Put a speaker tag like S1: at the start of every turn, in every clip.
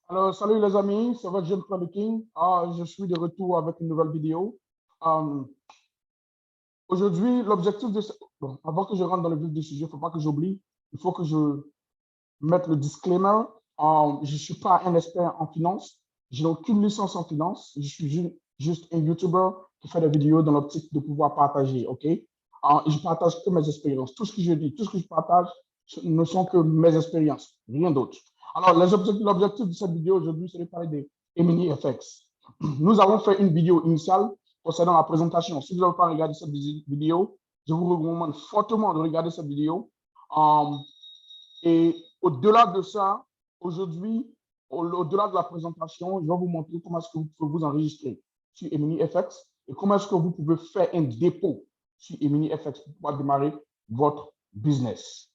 S1: Alors, salut les amis, c'est votre jeune frère de King. Je suis de retour avec une nouvelle vidéo. Euh, Aujourd'hui, l'objectif de bon, avant que je rentre dans le vif du sujet, il ne faut pas que j'oublie, il faut que je mette le disclaimer. Je ne suis pas un expert en finance, je n'ai aucune licence en finance, je suis juste un YouTuber qui fait des vidéos dans l'optique de pouvoir partager, ok? Je partage que mes expériences. Tout ce que je dis, tout ce que je partage ne sont que mes expériences, rien d'autre. Alors, l'objectif de cette vidéo aujourd'hui, c'est de parler des Emini FX. Nous avons fait une vidéo initiale concernant la présentation. Si vous n'avez pas regardé cette vidéo, je vous recommande fortement de regarder cette vidéo. Et au-delà de ça, aujourd'hui, au-delà de la présentation, je vais vous montrer comment est-ce que vous pouvez vous enregistrer sur Emini FX et comment est-ce que vous pouvez faire un dépôt sur Emini FX pour pouvoir démarrer votre business.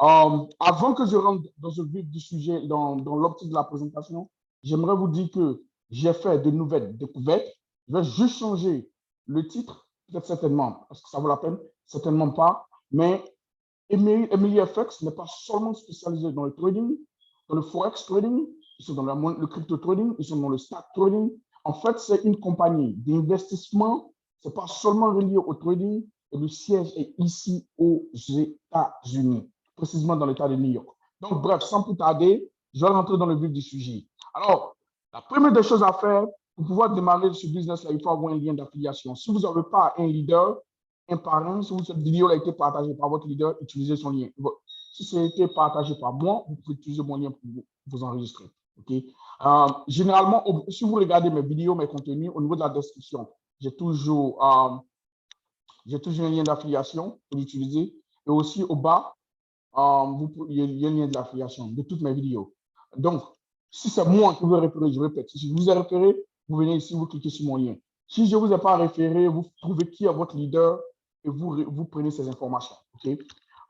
S1: Avant que je rentre dans le vif du sujet, dans l'optique de la présentation, j'aimerais vous dire que j'ai fait de nouvelles découvertes. Je vais juste changer le titre, peut-être certainement, parce que ça vaut la peine, certainement pas. Mais Emily FX n'est pas seulement spécialisé dans le trading, dans le forex trading, ils sont dans le crypto trading, ils sont dans le stock trading. En fait, c'est une compagnie d'investissement. Ce n'est pas seulement relié au trading, et le siège est ici aux États-Unis, précisément dans l'État de New York. Donc, bref, sans plus tarder, je vais rentrer dans le vif du sujet. Alors, la première des choses à faire pour pouvoir démarrer ce business-là, il faut avoir un lien d'affiliation. Si vous n'avez pas un leader, un parrain, si cette vidéo a été partagée par votre leader, utilisez son lien. Si ça a été partagé par moi, vous pouvez utiliser mon lien pour vous enregistrer. Okay? Généralement, si vous regardez mes vidéos, mes contenus, au niveau de la description, j'ai toujours un lien d'affiliation pour l'utiliser. Et aussi au bas, il y a un lien de l'affiliation de toutes mes vidéos. Donc, si c'est moi qui vous ai référé, je répète, si je vous ai référé, vous venez ici, vous cliquez sur mon lien. Si je ne vous ai pas référé, vous trouvez qui est votre leader et vous prenez ces informations. Okay?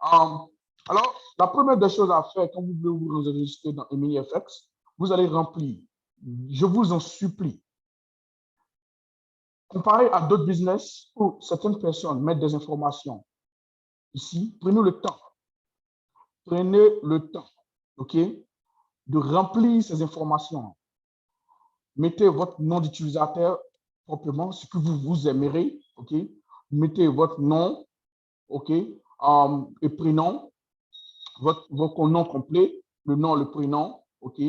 S1: Alors, la première des choses à faire quand vous voulez vous enregistrer dans EminiFX, vous allez remplir, je vous en supplie, comparé à d'autres business où certaines personnes mettent des informations ici, prenez le temps, OK, de remplir ces informations. Mettez votre nom d'utilisateur proprement, ce que vous aimerez, OK? Mettez votre nom, OK, et prénom, votre nom complet, le nom, le prénom, OK?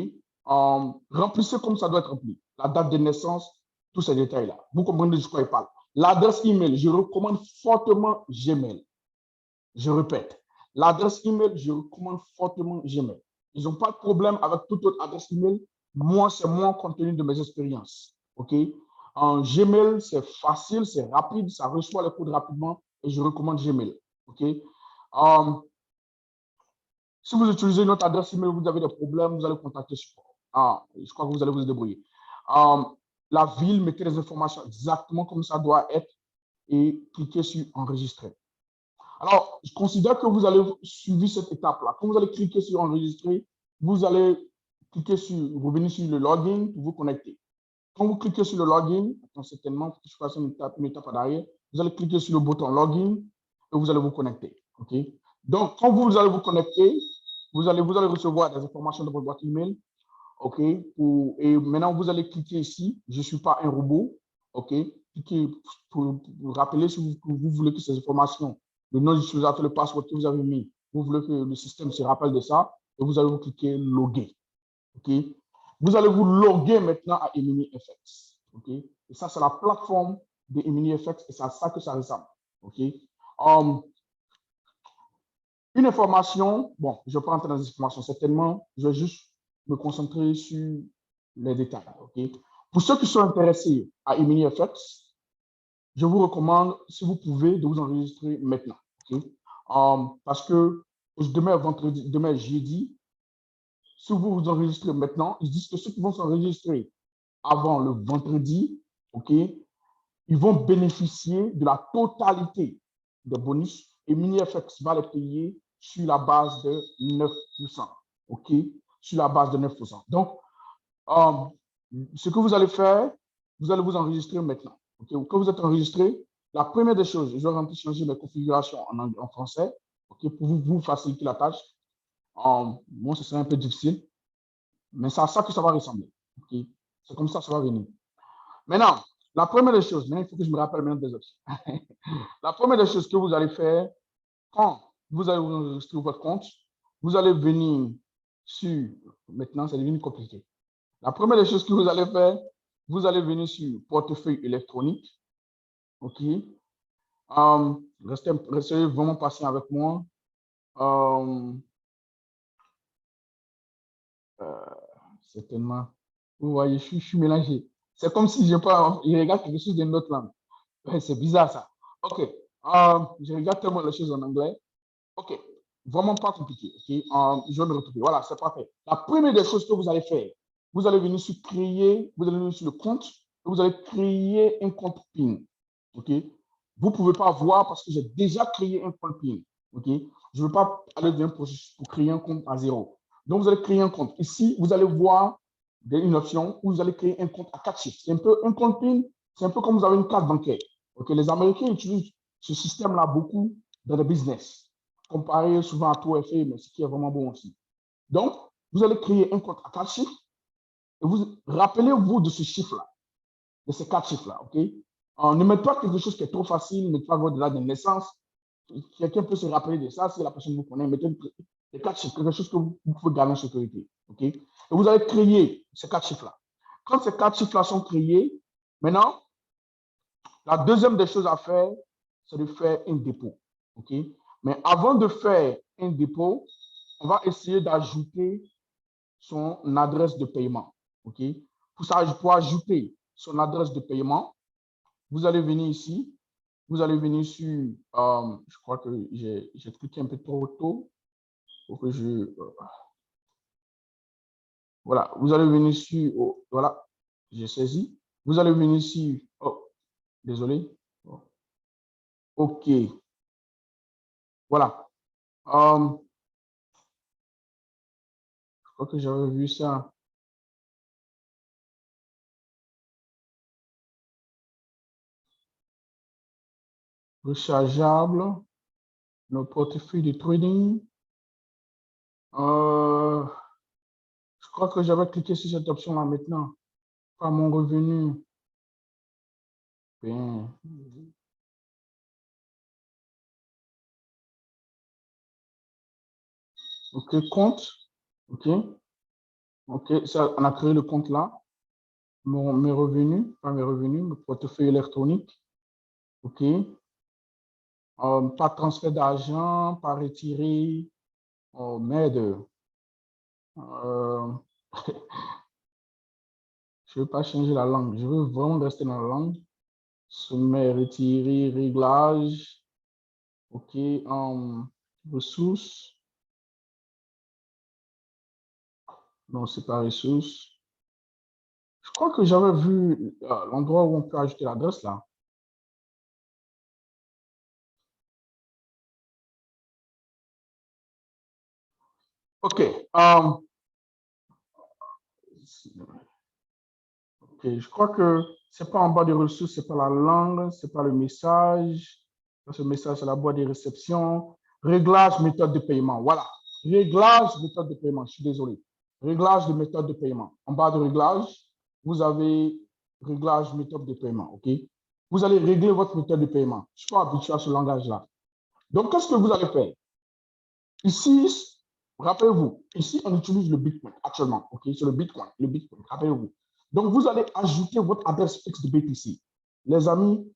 S1: Remplissez comme ça doit être rempli. La date de naissance, tous ces détails-là. Vous comprenez de quoi il parle. L'adresse email, je recommande fortement Gmail. Je répète, l'adresse email, je recommande fortement Gmail. Ils n'ont pas de problème avec toute autre adresse email. Moi, c'est mon contenu de mes expériences. OK? En Gmail, c'est facile, c'est rapide, ça reçoit les codes rapidement et je recommande Gmail. OK? Si vous utilisez notre adresse email, vous avez des problèmes, vous allez contacter support. Je crois que vous allez vous débrouiller. La ville, mettez les informations exactement comme ça doit être et cliquez sur enregistrer. Alors, je considère que vous allez suivre cette étape-là. Quand vous allez cliquer sur enregistrer, vous allez cliquer sur, revenir sur le login pour vous connecter. Quand vous cliquez sur le login, certainement, je fasse une étape à l'arrière, vous allez cliquer sur le bouton login et vous allez vous connecter. OK? Donc, quand vous allez vous connecter, vous allez recevoir des informations de votre boîte email. OK? Et maintenant, vous allez cliquer ici. Je ne suis pas un robot. OK? Cliquez pour rappeler si vous voulez que ces informations, le nom d'utilisateur, le password que vous avez mis, vous voulez que le système se rappelle de ça, et vous allez vous cliquer loguer. OK? Vous allez vous loguer maintenant à EminiFX. OK? Et ça, c'est la plateforme de EminiFX et c'est à ça que ça ressemble. OK? Une information, bon, je ne vais pas entrer dans les informations, certainement, je vais juste me concentrer sur les détails. Okay? Pour ceux qui sont intéressés à EminiFX, je vous recommande, si vous pouvez, de vous enregistrer maintenant. Okay? Parce que demain jeudi, si vous vous enregistrez maintenant, ils disent que ceux qui vont s'enregistrer avant le vendredi, okay, ils vont bénéficier de la totalité des bonus et MiniFX va les payer sur la base de 9%. OK? Sur la base de 9%. Donc, ce que vous allez faire, vous allez vous enregistrer maintenant. Okay? Quand vous êtes enregistré, la première des choses, je vais changer mes configurations en français, okay, pour vous faciliter la tâche. Moi, ce serait un peu difficile. Mais c'est à ça que ça va ressembler. Okay? C'est comme ça que ça va venir. Maintenant, la première des choses, maintenant, il faut que je me rappelle maintenant des options. La première des choses que vous allez faire, quand vous allez enregistrer votre compte, vous allez venir sur, maintenant c'est devenu compliqué. La première des choses que vous allez faire, vous allez venir sur portefeuille électronique. OK. Restez vraiment patient avec moi. C'est tellement, vous voyez, je suis mélangé. C'est comme si je regarde quelque chose d'une autre langue. Ouais, c'est bizarre ça. OK. Je regarde tellement les choses en anglais. OK. Vraiment pas compliqué. OK. Je vais me retrouver. Voilà, c'est parfait. La première des choses que vous allez faire, vous allez venir sur créer, vous allez venir sur le compte, et vous allez créer un compte PIN. OK. Vous ne pouvez pas voir parce que j'ai déjà créé un compte PIN. OK. Je ne veux pas aller dans un processus pour créer un compte à zéro. Donc, vous allez créer un compte. Ici, vous allez voir une option où vous allez créer un compte à 4 chiffres. C'est un peu un compte PIN, c'est un peu comme vous avez une carte bancaire. OK. Les Américains utilisent ce système-là beaucoup dans le business, comparé souvent à tout FA, mais ce qui est vraiment bon aussi. Donc, vous allez créer un compte à 4 chiffres et vous rappelez-vous de ce chiffre-là, de ces 4 chiffres-là. OK. Ne mettez pas quelque chose qui est trop facile, ne mettez pas votre date de naissance. Quelqu'un peut se rappeler de ça si la personne vous connaît. Mettez les 4 chiffres, quelque chose que vous pouvez garder en sécurité. OK. Et vous allez créer ces 4 chiffres-là. Quand ces 4 chiffres-là sont créés, maintenant, la deuxième des choses à faire, c'est de faire un dépôt. OK? Mais avant de faire un dépôt, on va essayer d'ajouter son adresse de paiement. OK? Pour ça, pour ajouter son adresse de paiement, vous allez venir ici. Vous allez venir sur, je crois que j'ai cliqué un peu trop tôt pour que voilà, vous allez venir sur, oh, voilà, j'ai saisi. Vous allez venir sur, oh, désolé. Oh, OK, voilà. Je crois que j'avais vu ça. Rechargeable, nos portefeuilles de trading. Je crois que j'avais cliqué sur cette option-là maintenant. Pas mon revenu. Bien. OK, compte. OK. OK, ça, on a créé le compte là. Mes revenus, pas mes revenus, mon portefeuille électronique. OK. Pas transfert d'argent, pas retiré. Oh, merde. Je ne veux pas changer la langue. Je veux vraiment rester dans la langue. Sommet, retirer, réglage. OK. Ressources. Non, c'est pas ressources. Je crois que j'avais vu l'endroit où on peut ajouter l'adresse là. OK. OK. Je crois que c'est pas en bas des ressources, c'est pas la langue, c'est pas le message. Ce message, c'est la boîte de réception. Réglage, méthode de paiement. Voilà. Réglage, méthode de paiement. Je suis désolé. Réglage de méthode de paiement. En bas de réglage, vous avez réglage, méthode de paiement. OK? Vous allez régler votre méthode de paiement. Je ne suis pas habitué à ce langage-là. Donc, qu'est-ce que vous allez faire? Ici, rappelez-vous, ici, on utilise le Bitcoin actuellement. OK? C'est le Bitcoin, rappelez-vous. Donc, vous allez ajouter votre adresse fixe de BTC. Les amis,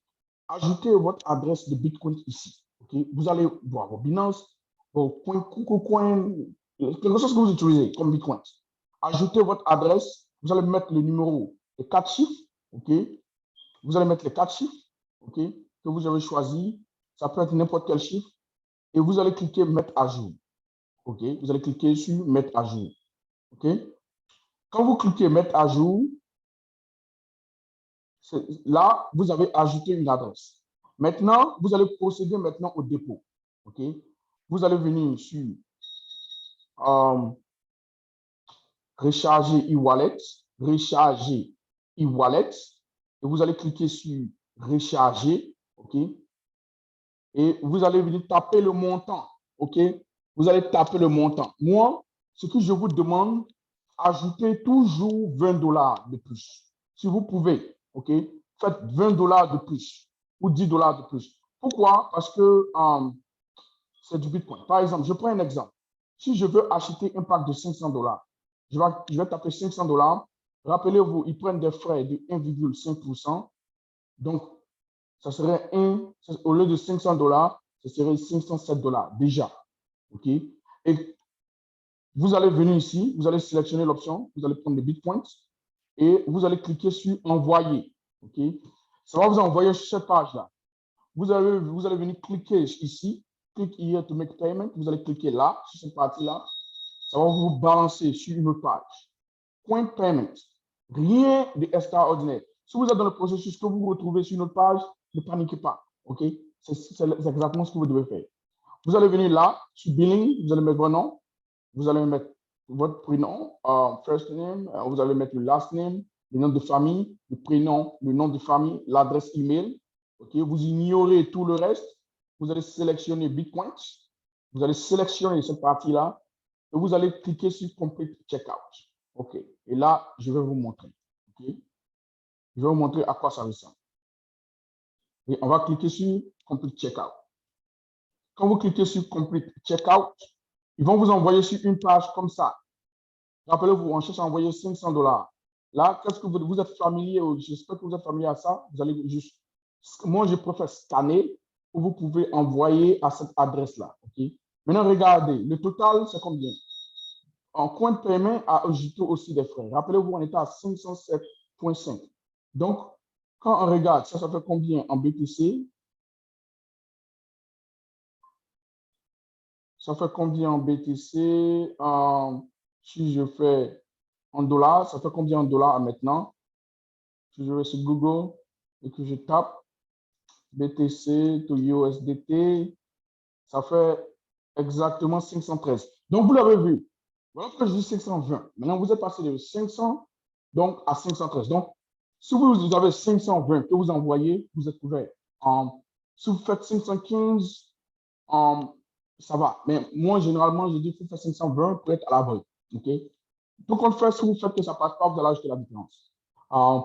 S1: ajoutez votre adresse de Bitcoin ici. Okay? Vous allez voir vos Binance, vos coin, quelque chose que vous utilisez comme Bitcoin. Ajoutez votre adresse. Vous allez mettre le numéro, les 4 chiffres. Okay? Vous allez mettre les 4 chiffres okay, que vous avez choisi. Ça peut être n'importe quel chiffre. Et vous allez cliquer mettre à jour. Okay? Vous allez cliquer sur mettre à jour. Okay? Quand vous cliquez mettre à jour, là, vous avez ajouté une adresse. Maintenant, vous allez procéder maintenant au dépôt. OK? Vous allez venir sur recharger e-wallet, recharger e-wallet, et vous allez cliquer sur recharger. OK? Et vous allez venir taper le montant. OK? Vous allez taper le montant. Moi, ce que je vous demande, ajoutez toujours $20 de plus. Si vous pouvez, OK, faites $20 de plus ou $10 de plus. Pourquoi? Parce que c'est du Bitcoin. Par exemple, je prends un exemple. Si je veux acheter un pack de $500, je vais taper $500. Rappelez-vous, ils prennent des frais de 1,5%. Donc, ça serait au lieu de $500, ce serait $507 déjà. OK? Et vous allez venir ici, vous allez sélectionner l'option, vous allez prendre le Bitcoin et vous allez cliquer sur envoyer. OK? Ça va vous envoyer sur cette page-là. Vous allez venir cliquer ici, click here to make payment. Vous allez cliquer là, sur cette partie-là. Ça va vous balancer sur une autre page. Point payment. Rien d'extraordinaire. Si vous êtes dans le processus que vous vous retrouvez sur une autre page, ne paniquez pas. OK? C'est exactement ce que vous devez faire. Vous allez venir là, sur billing, vous allez mettre votre nom. Vous allez mettre votre prénom, first name, vous allez mettre le last name, le nom de famille, le prénom, le nom de famille, l'adresse email. OK? Vous ignorez tout le reste. Vous allez sélectionner Bitcoin. Vous allez sélectionner cette partie-là et vous allez cliquer sur Complete Checkout. OK. Et là, je vais vous montrer. OK? Je vais vous montrer à quoi ça ressemble. Et on va cliquer sur Complete Checkout. Quand vous cliquez sur Complete Checkout, ils vont vous envoyer sur une page comme ça. Rappelez-vous, on cherche à envoyer $500. Là, qu'est-ce que vous êtes familier, j'espère que vous êtes familier à ça. Vous allez juste, moi, je préfère scanner ou vous pouvez envoyer à cette adresse-là. OK? Maintenant, regardez, le total, c'est combien? En coin de paiement a ajouté aussi des frais. Rappelez-vous, on était à 507,5. Donc, quand on regarde, ça fait combien en BTC? Ça fait combien en BTC? Si je fais en dollars, ça fait combien en dollars maintenant? Si je vais sur Google et que je tape BTC to USDT, ça fait exactement 513. Donc, vous l'avez vu. Voilà pourquoi je dis 520. Maintenant, vous êtes passé de 500 donc, à 513. Donc, si vous avez 520 que vous envoyez, vous êtes couvert. Si vous faites 515, ça va. Mais moi, généralement, je dis qu'il faut faire 520 pour être à l'abri. OK? Tout compte fait, si vous faites que ça ne passe pas, vous allez ajouter la différence.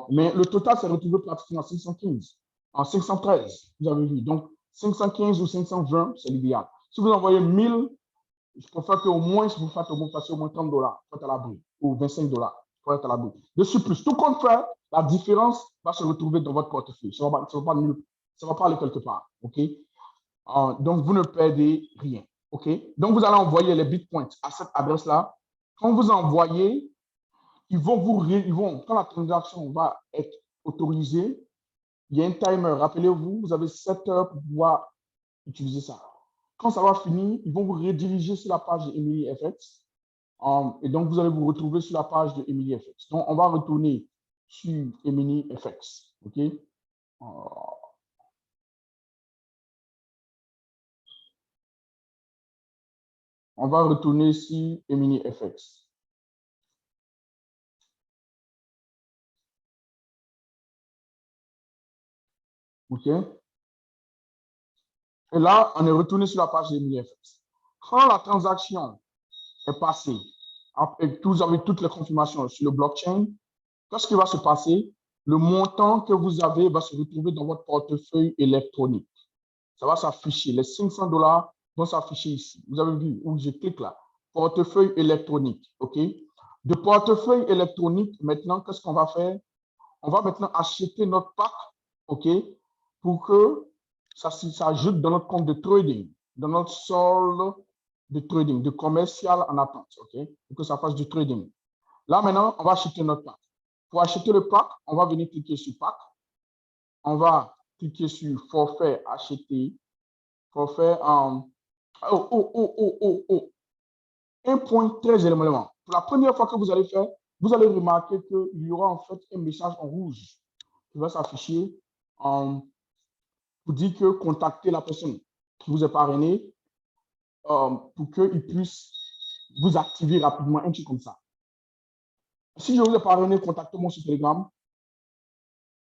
S1: Mais le total s'est retrouvé pratiquement à 515. En 513, vous avez vu. Donc, 515 ou 520, c'est l'idéal. Si vous envoyez 1000, je préfère qu'au moins, si vous faites au moins $30 pour être à l'abri, ou $25 pour être à l'abri. De surplus, tout compte fait, la différence va se retrouver dans votre portefeuille. Ça ne va pas aller quelque part. OK? Donc, vous ne perdez rien. OK? Donc, vous allez envoyer les bitcoins à cette adresse-là. Quand vous envoyez, quand la transaction va être autorisée, il y a un timer. Rappelez-vous, vous avez 7 heures pour pouvoir utiliser ça. Quand ça va finir, ils vont vous rediriger sur la page de EmilyFX. Et donc, vous allez vous retrouver sur la page de EmilyFX. Donc, on va retourner sur EmilyFX. OK? On va retourner sur EmilyFX. OK? Et là, on est retourné sur la page de EmilyFX. Quand la transaction est passée, après que vous avez toutes les confirmations sur le blockchain, qu'est-ce qui va se passer? Le montant que vous avez va se retrouver dans votre portefeuille électronique. Ça va s'afficher. Les $500 vont s'afficher ici. Vous avez vu où je clique là. Portefeuille électronique. OK? De portefeuille électronique, maintenant, qu'est-ce qu'on va faire? On va maintenant acheter notre pack. OK? Pour que ça s'ajoute dans notre compte de trading, dans notre solde de trading, de commercial en attente. OK? Pour que ça fasse du trading. Là, maintenant, on va acheter notre pack. Pour acheter le pack, on va venir cliquer sur pack. On va cliquer sur forfait acheter. Forfait un point très élément. Pour la première fois que vous allez faire, vous allez remarquer qu'il y aura en fait un message en rouge qui va s'afficher pour dire que contactez la personne qui vous est parrainée pour qu'il puisse vous activer rapidement un truc comme ça. Si je vous ai parrainé, contactez-moi sur Telegram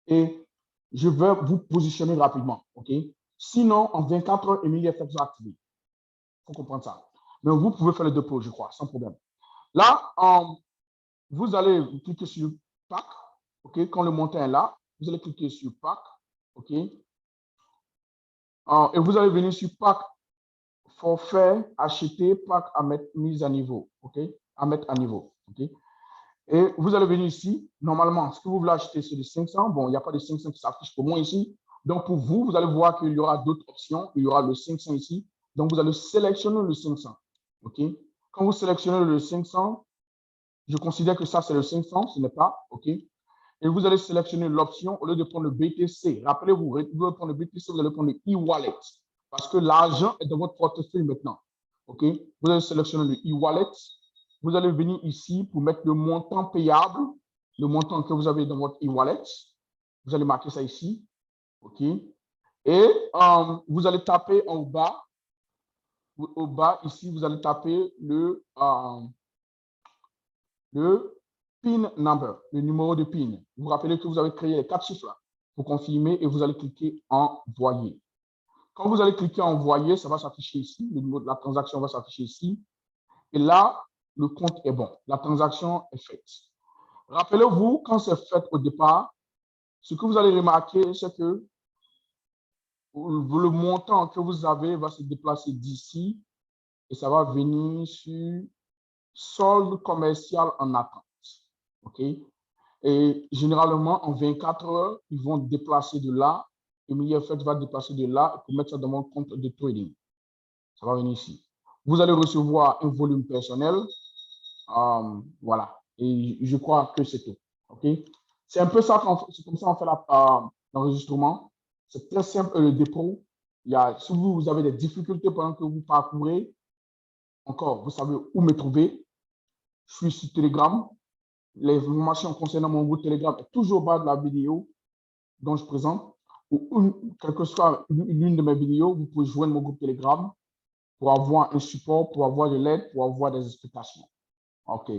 S1: et je vais vous positionner rapidement. OK? Sinon, en 24 heures, EmilyFX va activer. Il faut comprendre ça. Mais vous pouvez faire les deux pots, je crois, sans problème. Là, vous allez cliquer sur Pack. OK? Quand le montant est là, vous allez cliquer sur Pack. OK? Et vous allez venir sur Pack, forfait, acheter, Pack à mettre mise à niveau. OK? À mettre à niveau. OK? Et vous allez venir ici. Normalement, ce que vous voulez acheter, c'est de 500. Bon, il n'y a pas de 500 qui s'affiche pour moi ici. Donc, pour vous, vous allez voir qu'il y aura d'autres options. Il y aura le 500 ici. Donc, vous allez sélectionner le 500. OK? Quand vous sélectionnez le 500, je considère que ça, c'est le 500. Ce n'est pas. OK? Et vous allez sélectionner l'option au lieu de prendre le BTC. Rappelez-vous, vous allez prendre le BTC, vous allez prendre le e-wallet parce que l'argent est dans votre portefeuille maintenant. OK? Vous allez sélectionner le e-wallet. Vous allez venir ici pour mettre le montant payable, le montant que vous avez dans votre e-wallet. Vous allez marquer ça ici. OK? Et vous allez taper en bas. Au bas, ici, vous allez taper le PIN number, le numéro de PIN. Vous vous rappelez que vous avez créé les 4 chiffres là. Vous confirmez et vous allez cliquer Envoyer. Quand vous allez cliquer Envoyer, ça va s'afficher ici. Le numéro de la transaction va s'afficher ici. Et là, le compte est bon. La transaction est faite. Rappelez-vous, quand c'est fait au départ, ce que vous allez remarquer, c'est que le montant que vous avez va se déplacer d'ici et ça va venir sur solde commercial en attente. OK? Et généralement, en 24 heures, ils vont déplacer de là. EmiliFX va déplacer de là pour mettre ça dans mon compte de trading. Ça va venir ici. Vous allez recevoir un volume personnel. Voilà. Et je crois que c'est tout. OK? C'est un peu ça, c'est comme ça qu'on fait l'enregistrement. C'est très simple, le dépôt. Si vous avez des difficultés pendant que vous parcourez, encore, vous savez où me trouver. Je suis sur Telegram. Les informations concernant mon groupe Telegram est toujours au bas de la vidéo dont je présente. Ou quelle que soit l'une de mes vidéos, vous pouvez joindre mon groupe Telegram pour avoir un support, pour avoir de l'aide, pour avoir des explications. OK.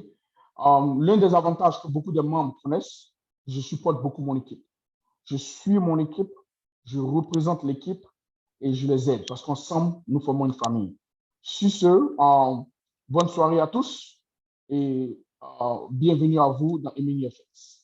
S1: L'un des avantages que beaucoup de membres connaissent, je supporte beaucoup mon équipe. Je suis mon équipe, je représente l'équipe et je les aide parce qu'ensemble, nous formons une famille. Sur ce, bonne soirée à tous et bienvenue à vous dans EmiliFX.